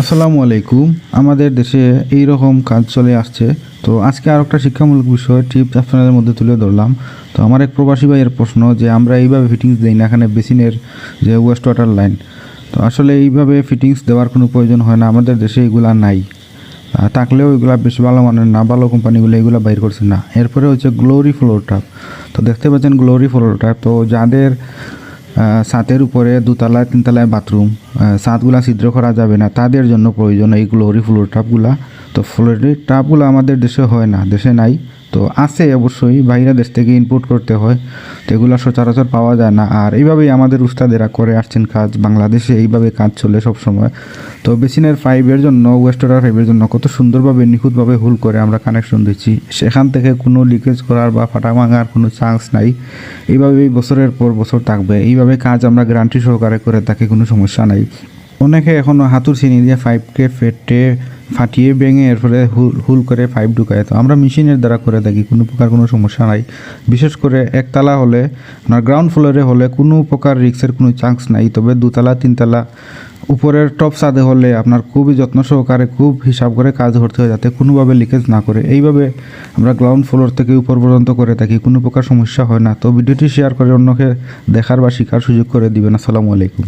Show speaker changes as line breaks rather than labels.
আসসালামু আলাইকুম। আমাদের দেশে এই রকম কাজ চলে আসছে। তো আজকে আর একটা শিক্ষামূলক বিষয় টিপস আপনাদের মধ্যে তুলে ধরলাম। তো আমার এক প্রবাসী ভাইয়ের প্রশ্ন যে আমরা এইভাবে ফিটিংস দিই না এখানে বেসিনের যে ওয়েস্ট ওয়াটার লাইন। তো আসলে এইভাবে ফিটিংস দেওয়ার কোনো প্রয়োজন হয় না, আমাদের দেশে এগুলা নাই। থাকলেও এগুলা বেশ ভালো মানের না, ভালো কোম্পানিগুলো এগুলো বাইর করছে না। এরপরে হচ্ছে গ্লোরি ফ্লোর ট্যাপ। তো দেখতে পাচ্ছেন গ্লোরি ফ্লোর ট্যাপ। তো যাদের ছাদের উপরে দোতলায় তিনতলায় বাথরুম, ছাদগুলা ছিদ্র করা যাবে না, তাদের জন্য প্রয়োজন এই গ্লোরি ফ্লোর ট্যাপগুলা। তো ফ্লোরি ট্যাপগুলো আমাদের দেশে হয় না, দেশে নাই। তো আছে অবশ্যই, বাইরে দেশ থেকে ইম্পোর্ট করতে হয়। তো এগুলো সচরাচর পাওয়া যায় না। আর এইভাবেই আমাদের উস্তাদেরা করে আসছেন কাজ, বাংলাদেশে এইভাবে কাজ চলে সব সময়। তো বেসিনের পাইপের জন্য, ওয়েস্ট ওয়াটার পাইপের জন্য কত সুন্দরভাবে নিখুঁতভাবে হুল করে আমরা কানেকশন দিচ্ছি, সেখান থেকে কোনো লিকেজ করার বা ফাটা ভাঙার কোনো চান্স নাই। এইভাবেই বছরের পর বছর থাকবে। এইভাবে কাজ আমরা গ্যারান্টি সহকারে করে থাকি, কোনো সমস্যা নাই। অনেকে এখনও হাতুর চিনি দিয়ে পাইপকে ফাটিয়ে ভেঙে এরপরে হুল করে পাইপ ঢুকায়। তো আমরা মেশিনের দ্বারা করে থাকি, কোনো প্রকার কোনো সমস্যা নাই। বিশেষ করে একতলা হলে, আপনার গ্রাউন্ড ফ্লোরে হলে কোনো প্রকার রিক্সের কোনো চান্স নাই। তবে দোতলা তিনতলা উপরের টপ ছাদে হলে আপনার খুবই যত্ন সহকারে, খুব হিসাব করে কাজ করতে হয় যাতে কোনোভাবে লিকেজ না করে। এইভাবে আমরা গ্রাউন্ড ফ্লোর থেকে উপর পর্যন্ত করে থাকি, কোনো প্রকার সমস্যা হয় না। তো ভিডিওটি শেয়ার করে অন্যকে দেখার বা শেখার সুযোগ করে দিবেন। আসসালামু আলাইকুম।